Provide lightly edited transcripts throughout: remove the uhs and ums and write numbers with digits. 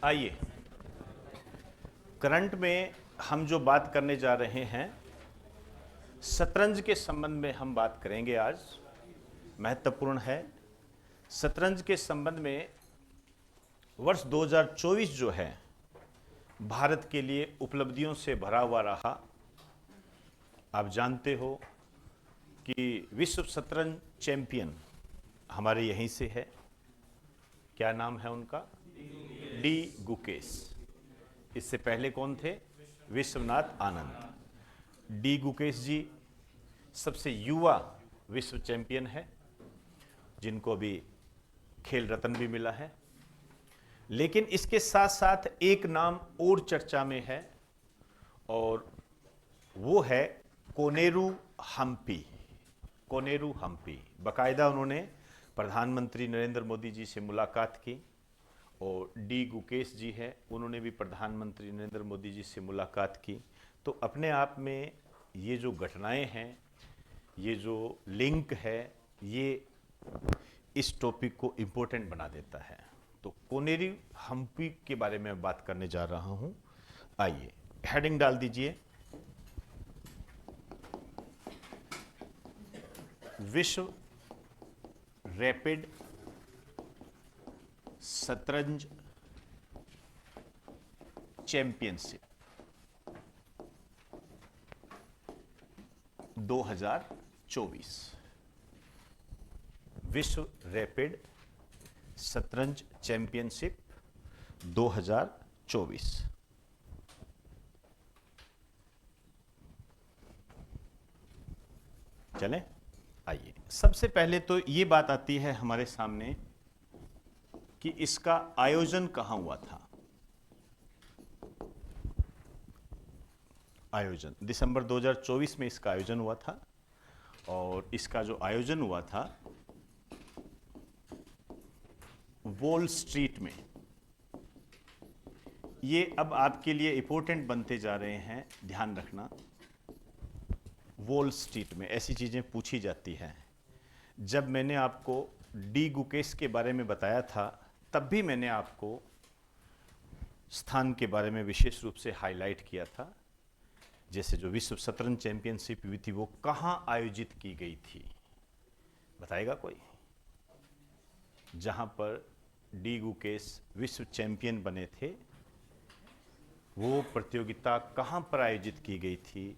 आइए, करंट में हम जो बात करने जा रहे हैं, शतरंज के संबंध में हम बात करेंगे आज। महत्वपूर्ण है। शतरंज के संबंध में वर्ष 2024 जो है भारत के लिए उपलब्धियों से भरा हुआ रहा। आप जानते हो कि विश्व शतरंज चैंपियन हमारे यहीं से है। क्या नाम है उनका? डी गुकेश। इससे पहले कौन थे? विश्वनाथ आनंद। डी गुकेश जी सबसे युवा विश्व चैंपियन है, जिनको अभी खेल रत्न भी मिला है। लेकिन इसके साथ साथ एक नाम और चर्चा में है और वो है कोनेरू हम्पी। कोनेरू हम्पी, बाकायदा उन्होंने प्रधानमंत्री नरेंद्र मोदी जी से मुलाकात की और डी गुकेश जी है, उन्होंने भी प्रधानमंत्री नरेंद्र मोदी जी से मुलाकात की। तो अपने आप में ये जो घटनाएं हैं, ये जो लिंक है, ये इस टॉपिक को इम्पोर्टेंट बना देता है। तो कोनेरू हम्पी के बारे में बात करने जा रहा हूं। आइए हेडिंग डाल दीजिए, विश्व रैपिड शतरंज चैंपियनशिप 2024। विश्व रैपिड शतरंज चैंपियनशिप 2024। चलें, आइए। सबसे पहले तो ये बात आती है हमारे सामने कि इसका आयोजन कहां हुआ था। आयोजन दिसंबर 2024 में इसका आयोजन हुआ था और इसका जो आयोजन हुआ था वॉल स्ट्रीट में। ये अब आपके लिए इंपॉर्टेंट बनते जा रहे हैं, ध्यान रखना। वॉल स्ट्रीट में ऐसी चीजें पूछी जाती हैं। जब मैंने आपको डी गुकेश के बारे में बताया था, तब भी मैंने आपको स्थान के बारे में विशेष रूप से हाईलाइट किया था। जैसे जो विश्व शतरंज चैंपियनशिप हुई थी वो कहां आयोजित की गई थी, बताएगा कोई? जहां पर डी गुकेश विश्व चैंपियन बने थे, वो प्रतियोगिता कहां पर आयोजित की गई थी?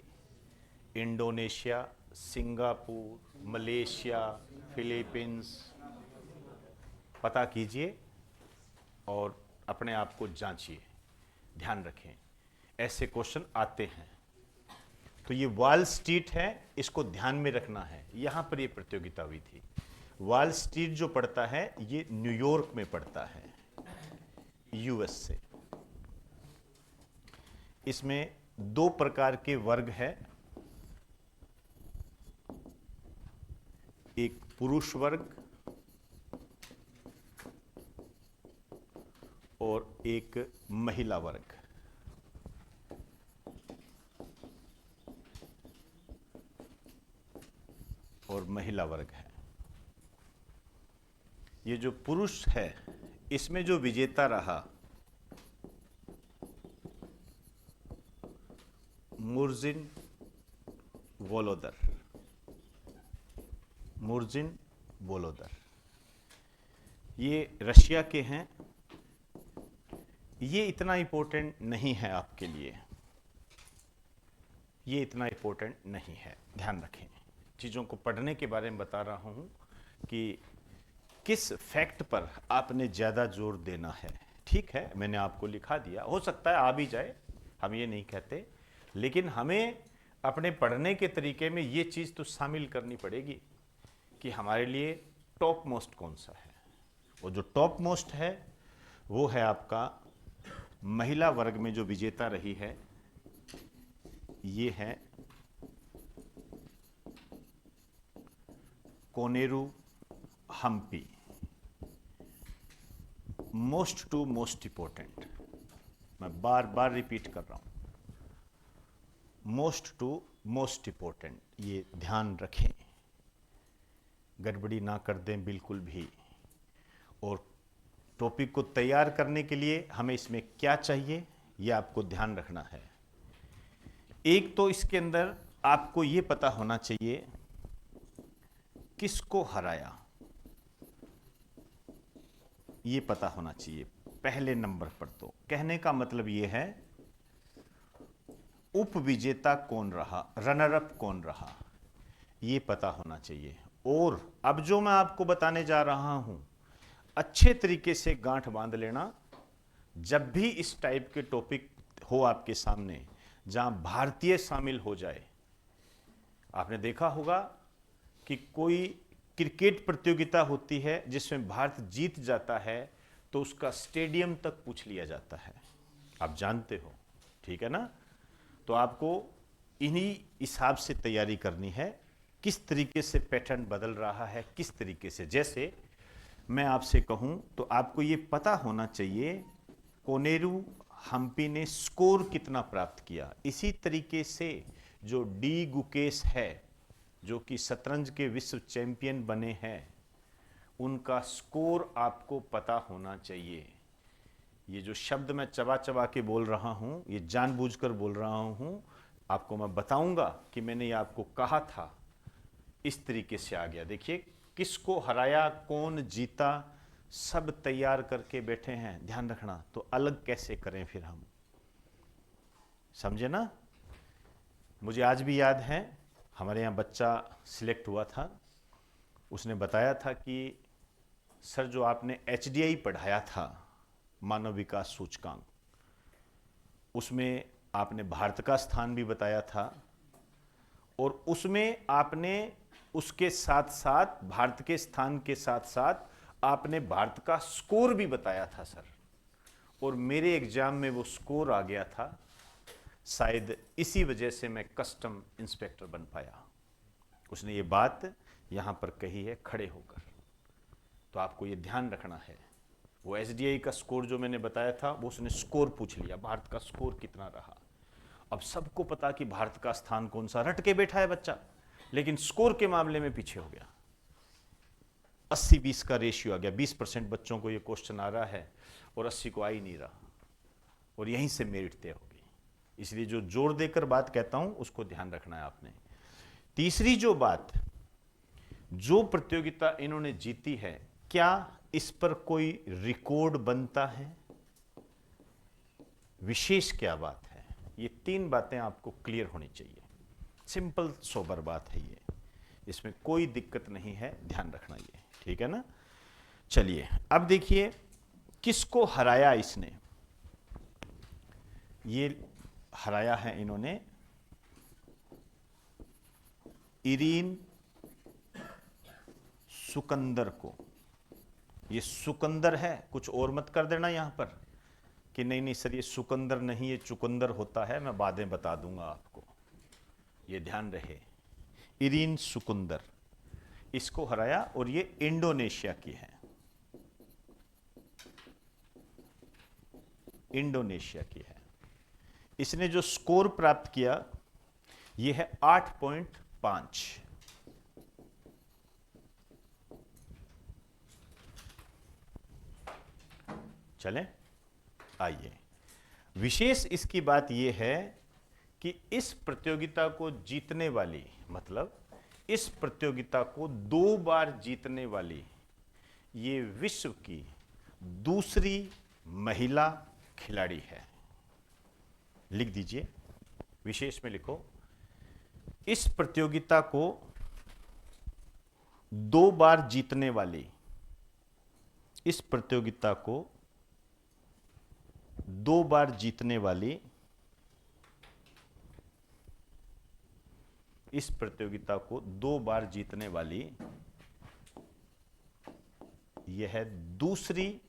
Indonesia, Singapore, Malaysia, Philippines. पता कीजिए और अपने आप को जांचिए। ध्यान रखें, ऐसे क्वेश्चन आते हैं। तो ये वॉल स्ट्रीट है, इसको ध्यान में रखना है। यहां पर ये प्रतियोगिता हुई थी। वॉल स्ट्रीट जो पड़ता है ये न्यूयॉर्क में पड़ता है, यूएस से। इसमें दो प्रकार के वर्ग है, एक पुरुष वर्ग और एक महिला वर्ग। और महिला वर्ग है। ये जो पुरुष है, इसमें जो विजेता रहा मुर्जिन वोलोदर। मुर्जिन वोलोदर ये रशिया के हैं। ये इतना इंपॉर्टेंट नहीं है आपके लिए, ये इतना इंपॉर्टेंट नहीं है। ध्यान रखें, चीज़ों को पढ़ने के बारे में बता रहा हूं कि किस फैक्ट पर आपने ज़्यादा जोर देना है। ठीक है, मैंने आपको लिखा दिया, हो सकता है आ भी जाए, हम ये नहीं कहते, लेकिन हमें अपने पढ़ने के तरीके में ये चीज़ तो शामिल करनी पड़ेगी कि हमारे लिए टॉप मोस्ट कौन सा है। वो जो टॉप मोस्ट है वो है आपका महिला वर्ग में जो विजेता रही है, ये है Koneru Humpy. Most to most important, मैं बार बार रिपीट कर रहा हूं, मोस्ट टू मोस्ट इंपॉर्टेंट, ये ध्यान रखें, गड़बड़ी ना कर दें बिल्कुल भी। और टॉपिक को तैयार करने के लिए हमें इसमें क्या चाहिए, यह आपको ध्यान रखना है। एक तो इसके अंदर आपको यह पता होना चाहिए किसको हराया, यह पता होना चाहिए पहले नंबर पर। तो कहने का मतलब यह है उपविजेता कौन रहा, रनर अप कौन रहा, यह पता होना चाहिए। और अब जो मैं आपको बताने जा रहा हूं, अच्छे तरीके से गांठ बांध लेना। जब भी इस टाइप के टॉपिक हो आपके सामने जहां भारतीय शामिल हो जाए, आपने देखा होगा कि कोई क्रिकेट प्रतियोगिता होती है जिसमें भारत जीत जाता है तो उसका स्टेडियम तक पूछ लिया जाता है, आप जानते हो, ठीक है ना। तो आपको इन्हीं हिसाब से तैयारी करनी है, किस तरीके से पैटर्न बदल रहा है, किस तरीके से। जैसे मैं आपसे कहूं तो आपको यह पता होना चाहिए कोनेरू हम्पी ने स्कोर कितना प्राप्त किया। इसी तरीके से जो डी गुकेश है, जो कि शतरंज के विश्व चैंपियन बने हैं, उनका स्कोर आपको पता होना चाहिए। ये जो शब्द मैं चबा चबा के बोल रहा हूं, ये जानबूझकर बोल रहा हूं, आपको मैं बताऊंगा कि मैंने ये आपको कहा था, इस तरीके से आ गया। देखिए किसको हराया, कौन जीता, सब तैयार करके बैठे हैं, ध्यान रखना। तो अलग कैसे करें फिर हम, समझे ना। मुझे आज भी याद है, हमारे यहाँ बच्चा सिलेक्ट हुआ था, उसने बताया था कि सर जो आपने HDI पढ़ाया था, मानव विकास सूचकांक, उसमें आपने भारत का स्थान भी बताया था और उसमें आपने उसके साथ साथ भारत के स्थान के साथ साथ आपने भारत का स्कोर भी बताया था सर। और मेरे एग्जाम में वो स्कोर आ गया था, शायद इसी वजह से मैं कस्टम इंस्पेक्टर बन पाया। उसने ये बात यहाँ पर कही है खड़े होकर। तो आपको ये ध्यान रखना है, वो HDI का स्कोर जो मैंने बताया था, वो उसने स्कोर पूछ लिया, भारत का स्कोर कितना रहा। अब सबको पता कि भारत का स्थान कौन सा, रट के बैठा है बच्चा, लेकिन स्कोर के मामले में पीछे हो गया। 80-20 का रेशियो आ गया, 20% बच्चों को ये क्वेश्चन आ रहा है और 80 को आ ही नहीं रहा, और यहीं से मेरिट तय हो गई। इसलिए जो जोर देकर बात कहता हूं उसको ध्यान रखना है आपने। तीसरी जो बात, जो प्रतियोगिता इन्होंने जीती है, क्या इस पर कोई रिकॉर्ड बनता है, विशेष क्या बात है, ये 3 बातें आपको क्लियर होनी चाहिए। सिंपल सोबर बात है ये, इसमें कोई दिक्कत नहीं है, ध्यान रखना ये, ठीक है ना। चलिए अब देखिए किसको हराया इसने। ये हराया है इन्होंने इरीन सुकंदर को। ये सुकंदर है, कुछ और मत कर देना यहां पर कि नहीं नहीं सर ये सुकंदर नहीं, ये चुकंदर होता है, मैं बातें बता दूंगा आपको, ये ध्यान रहे। इरीन सुकंदर, इसको हराया और ये इंडोनेशिया की है, इंडोनेशिया की है। इसने जो स्कोर प्राप्त किया ये है 8.5। चलें, आइए। विशेष इसकी बात यह है कि इस प्रतियोगिता को जीतने वाली, मतलब इस प्रतियोगिता को 2 बार जीतने वाली ये विश्व की दूसरी महिला खिलाड़ी है। लिख दीजिए, विशेष में लिखो, इस प्रतियोगिता को 2 बार जीतने वाली, इस प्रतियोगिता को 2 बार जीतने वाली, इस प्रतियोगिता को 2 बार जीतने वाली यह दूसरी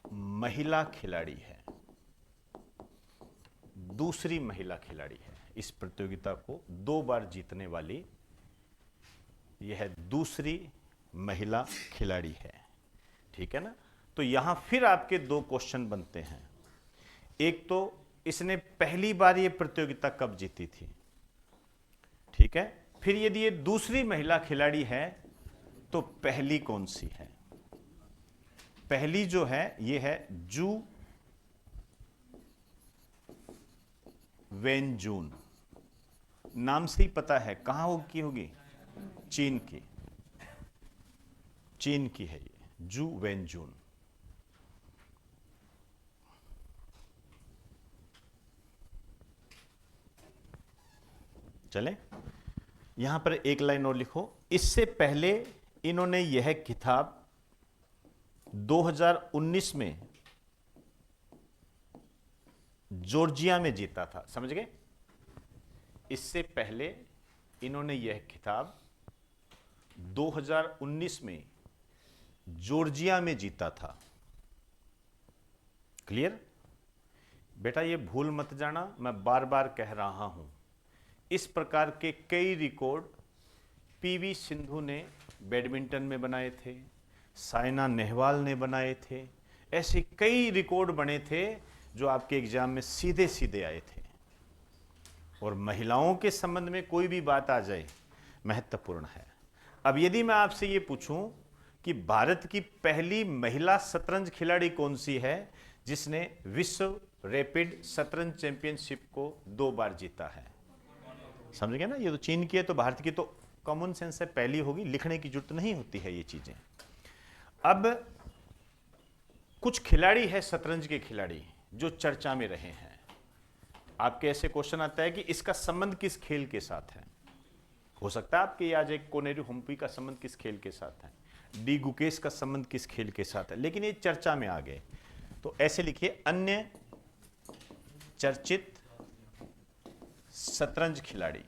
महिला खिलाड़ी है, दूसरी महिला खिलाड़ी है। इस प्रतियोगिता को 2 बार जीतने वाली यह दूसरी महिला खिलाड़ी है, ठीक है ना। तो यहां फिर आपके 2 क्वेश्चन बनते हैं। एक तो इसने पहली बार ये प्रतियोगिता कब जीती थी, ठीक है। फिर यदि ये दूसरी महिला खिलाड़ी है तो पहली कौन सी है, पहली जो है ये है जू वेनजून, नाम से ही पता है कहां की होगी, चीन की, चीन की है ये जू वेनजून। चले, यहां पर एक लाइन और लिखो। इससे पहले इन्होंने यह खिताब 2019 में जॉर्जिया में जीता था। समझ गए? इससे पहले इन्होंने यह खिताब 2019 में जॉर्जिया में जीता था। क्लियर? बेटा ये भूल मत जाना, मैं बार बार कह रहा हूं, इस प्रकार के कई रिकॉर्ड पीवी सिंधु ने बैडमिंटन में बनाए थे, साइना नेहवाल ने बनाए थे, ऐसे कई रिकॉर्ड बने थे जो आपके एग्जाम में सीधे सीधे आए थे। और महिलाओं के संबंध में कोई भी बात आ जाए महत्वपूर्ण है। अब यदि मैं आपसे ये पूछूं कि भारत की पहली महिला शतरंज खिलाड़ी कौन सी है जिसने विश्व रैपिड शतरंज चैंपियनशिप को 2 बार जीता है? समझ गए ना? ये तो चीन की है, तो भारत की तो कॉमन सेंस है, पहली होगी, लिखने की जरूरत नहीं होती है ये चीजें। अब कुछ खिलाड़ी है शतरंज के खिलाड़ी जो चर्चा में रहे हैं। आपके ऐसे क्वेश्चन आता है कि इसका संबंध किस खेल के साथ है? हो सकता है आपके आज एक कोनेरू हम्पी का संबंध किस खेल के साथ है, डी गुकेश का संबंध किस खेल के साथ है, लेकिन ये चर्चा में आ गए। तो ऐसे लिखिए, अन्य चर्चित शतरंज खिलाड़ी,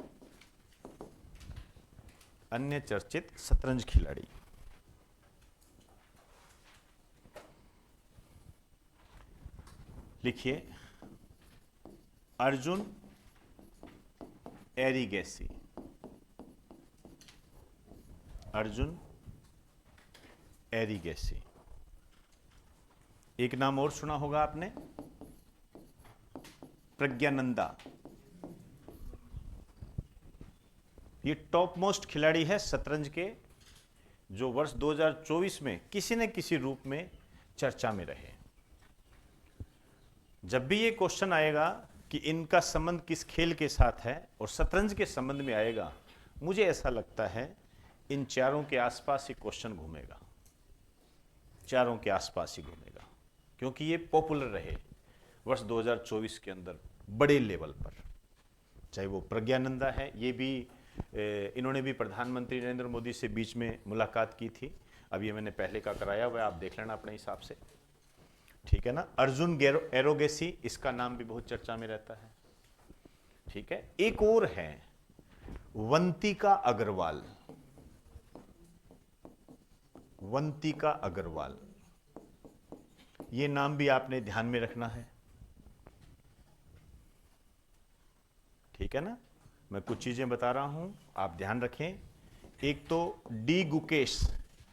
अन्य चर्चित शतरंज खिलाड़ी। लिखिए अर्जुन एरिगैसी, अर्जुन एरिगैसी। एक नाम और सुना होगा आपने, प्रज्ञानंदा। ये टॉप मोस्ट खिलाड़ी है शतरंज के, जो वर्ष 2024 में किसी न किसी रूप में चर्चा में रहे। जब भी ये क्वेश्चन आएगा कि इनका संबंध किस खेल के साथ है और शतरंज के संबंध में आएगा, मुझे ऐसा लगता है इन चारों के आसपास ही क्वेश्चन घूमेगा, चारों के आसपास ही घूमेगा, क्योंकि ये पॉपुलर रहे वर्ष 2024 के अंदर बड़े लेवल पर। चाहे वो प्रज्ञानंदा है, ये भी इन्होंने भी प्रधानमंत्री नरेंद्र मोदी से बीच में मुलाकात की थी। अब ये मैंने पहले का कराया हुआ है, आप देख लेना अपने हिसाब से, ठीक है ना। अर्जुन एरोगेसी, इसका नाम भी बहुत चर्चा में रहता है, ठीक है। एक और है वंतिका अग्रवाल, वंतिका अग्रवाल, ये नाम भी आपने ध्यान में रखना है, ठीक है ना। मैं कुछ चीजें बता रहा हूं, आप ध्यान रखें। एक तो डी गुकेश,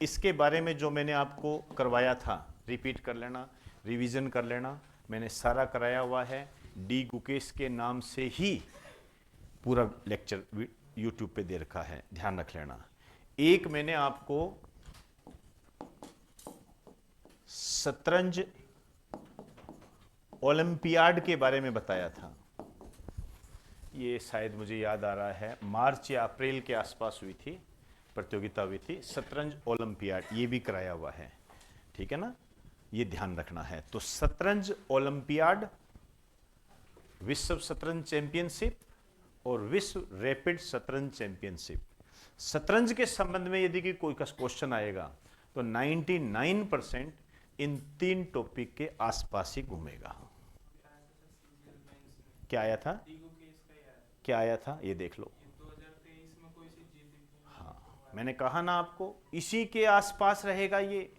इसके बारे में जो मैंने आपको करवाया था, रिपीट कर लेना, रिवीजन कर लेना, मैंने सारा कराया हुआ है। डी गुकेश के नाम से ही पूरा लेक्चर यूट्यूब पे दे रखा है, ध्यान रख लेना। एक मैंने आपको शतरंज ओलंपियाड के बारे में बताया था, ये शायद मुझे याद आ रहा है मार्च या अप्रैल के आसपास हुई थी, प्रतियोगिता हुई थी शतरंज ओलंपियाड, ये भी कराया हुआ है, ठीक है ना, ये ध्यान रखना है। तो शतरंज ओलंपियाड, विश्व शतरंज चैंपियनशिप और विश्व रैपिड शतरंज चैंपियनशिप। शतरंज के संबंध में यदि कि कोई क्वेश्चन आएगा तो 99% इन 3 टॉपिक के आसपास ही घूमेगा। क्या आया था, क्या आया था, ये देख लो। 2023 में कोई सी जीत। हाँ, मैंने कहा ना आपको, इसी के आसपास रहेगा ये,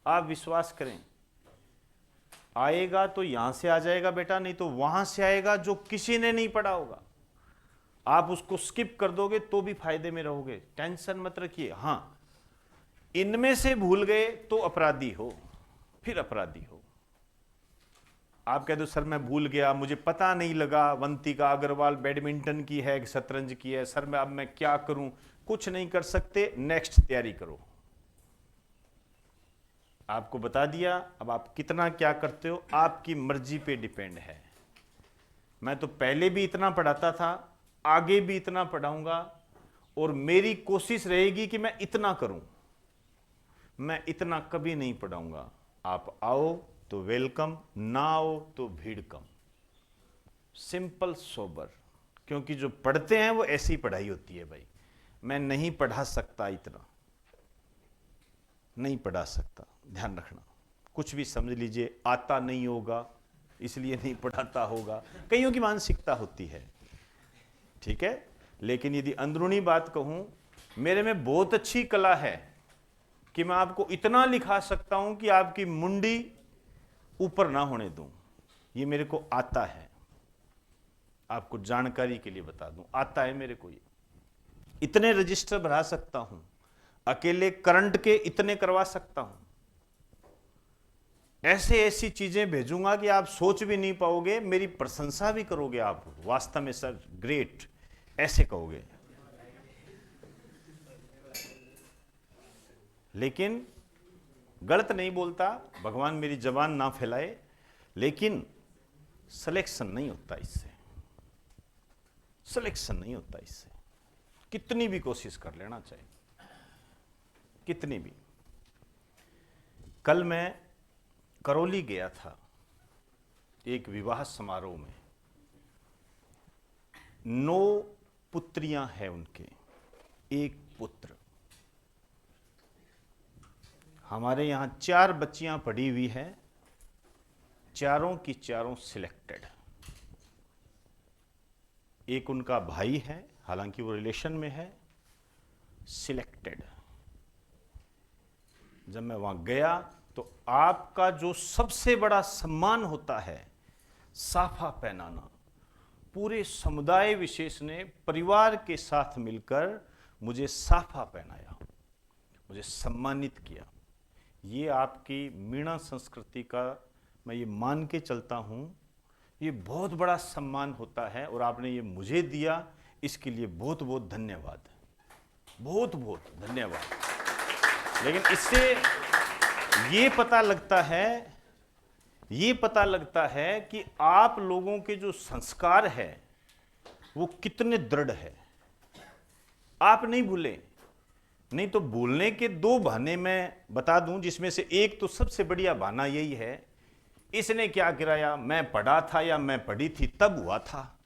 आप विश्वास करें। आएगा तो यहां से आ जाएगा बेटा, नहीं तो वहां से आएगा जो किसी ने नहीं पढ़ा होगा। आप उसको स्किप कर दोगे तो भी फायदे में रहोगे, टेंशन मत रखिए। हां, इनमें से भूल गए तो अपराधी हो, फिर अपराधी हो। आप कह दो सर मैं भूल गया, मुझे पता नहीं लगा, वंतिका अग्रवाल बैडमिंटन की है, शतरंज की है, सर मैं अब मैं क्या करूं? कुछ नहीं कर सकते, नेक्स्ट तैयारी करो। आपको बता दिया। अब आप कितना क्या करते हो आपकी मर्जी पे डिपेंड है। मैं तो पहले भी इतना पढ़ाता था, आगे भी इतना पढ़ाऊंगा, और मेरी कोशिश रहेगी कि मैं इतना करूं। मैं इतना कभी नहीं पढ़ाऊंगा। आप आओ तो वेलकम, ना आओ तो भीड़ कम। Simple sober. क्योंकि जो पढ़ते हैं वो ऐसी पढ़ाई होती है भाई। मैं नहीं पढ़ा सकता, इतना नहीं पढ़ा सकता, ध्यान रखना। कुछ भी समझ लीजिए, आता नहीं होगा इसलिए नहीं पढ़ाता होगा, कईयों की मानसिकता होती है, ठीक है। लेकिन यदि अंदरूनी बात कहूं, मेरे में बहुत अच्छी कला है कि मैं आपको इतना लिखा सकता हूं कि आपकी मुंडी ऊपर ना होने दूं। ये मेरे को आता है, आपको जानकारी के लिए बता दूं, आता है मेरे को। ये इतने रजिस्टर भरा सकता हूं, अकेले करंट के इतने करवा सकता हूं, ऐसे ऐसी चीजें भेजूंगा कि आप सोच भी नहीं पाओगे, मेरी प्रशंसा भी करोगे आप, वास्तव में सर ग्रेट ऐसे कहोगे। लेकिन गलत नहीं बोलता, भगवान मेरी जबान ना फैलाए, लेकिन सिलेक्शन नहीं होता इससे, सिलेक्शन नहीं होता इससे। कितनी भी कोशिश कर लेना चाहिए, कितनी भी। कल मैं करौली गया था एक विवाह समारोह में। 9 पुत्रियां हैं उनके, एक पुत्र। हमारे यहां 4 बच्चियां पढ़ी हुई हैं, चारों की चारों सिलेक्टेड। एक उनका भाई है, हालांकि वो रिलेशन में है, सिलेक्टेड। जब मैं वहां गया तो आपका जो सबसे बड़ा सम्मान होता है, साफा पहनाना, पूरे समुदाय विशेष ने परिवार के साथ मिलकर मुझे साफा पहनाया, मुझे सम्मानित किया। ये आपकी मीणा संस्कृति का मैं ये मान के चलता हूं, ये बहुत बड़ा सम्मान होता है, और आपने ये मुझे दिया, इसके लिए बहुत बहुत धन्यवाद, बहुत बहुत धन्यवाद। लेकिन इससे ये पता लगता है कि आप लोगों के जो संस्कार है वो कितने दृढ़ है। आप नहीं भूले। नहीं तो भूलने के 2 बहाने मैं बता दूं, जिसमें से एक तो सबसे बढ़िया बहाना यही है, इसने क्या गिराया, मैं पढ़ा था या मैं पढ़ी थी तब हुआ था,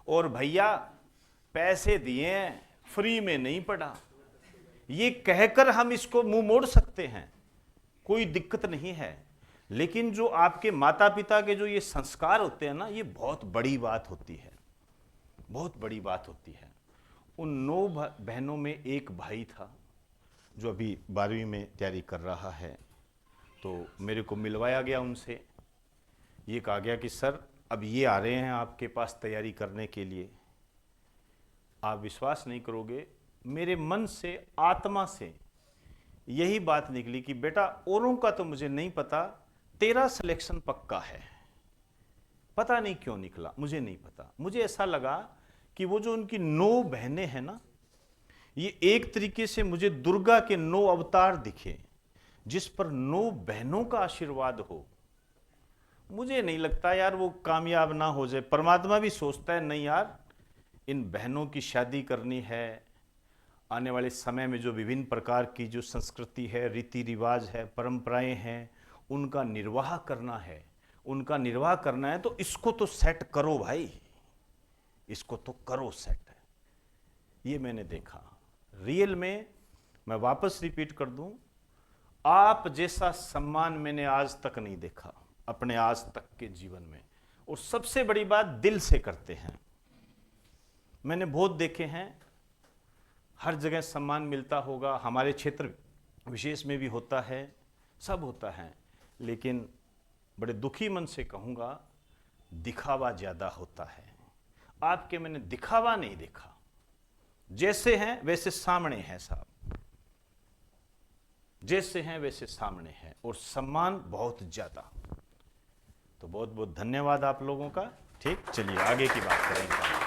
और भैया पैसे दिए फ्री में नहीं पढ़ा। ये कहकर हम इसको मुंह मोड़ सकते हैं, कोई दिक्कत नहीं है। लेकिन जो आपके माता पिता के जो ये संस्कार होते हैं ना, ये बहुत बड़ी बात होती है, बहुत बड़ी बात होती है। उन 9 बहनों में एक भाई था जो अभी 12वीं में तैयारी कर रहा है। तो मेरे को मिलवाया गया उनसे, ये कहा गया कि सर अब ये आ रहे हैं आपके पास तैयारी करने के लिए। आप विश्वास नहीं करोगे, मेरे मन से, आत्मा से यही बात निकली कि बेटा औरों का तो मुझे नहीं पता, तेरा सिलेक्शन पक्का है। पता नहीं क्यों निकला, मुझे नहीं पता। मुझे ऐसा लगा कि वो जो उनकी 9 बहनें हैं ना, ये एक तरीके से मुझे दुर्गा के 9 अवतार दिखे, जिस पर 9 बहनों का आशीर्वाद हो। मुझे नहीं लगता यार वो कामयाब ना हो जाए। परमात्मा भी सोचता है नहीं यार, इन बहनों की शादी करनी है, आने वाले समय में जो विभिन्न प्रकार की जो संस्कृति है, रीति रिवाज है, परंपराएं हैं, उनका निर्वाह करना है, उनका निर्वाह करना है, तो इसको तो सेट करो भाई, इसको तो करो सेट। ये मैंने देखा रियल में। मैं वापस रिपीट कर दूं, आप जैसा सम्मान मैंने आज तक नहीं देखा अपने आज तक के जीवन में, और सबसे बड़ी बात दिल से करते हैं। मैंने बहुत देखे हैं, हर जगह सम्मान मिलता होगा, हमारे क्षेत्र विशेष में भी होता है, सब होता है, लेकिन बड़े दुखी मन से कहूँगा दिखावा ज़्यादा होता है। आपके मैंने दिखावा नहीं देखा, जैसे हैं वैसे सामने हैं साहब, जैसे हैं वैसे सामने हैं, और सम्मान बहुत ज़्यादा। तो बहुत बहुत धन्यवाद आप लोगों का। ठीक, चलिए आगे की बात करेंगे।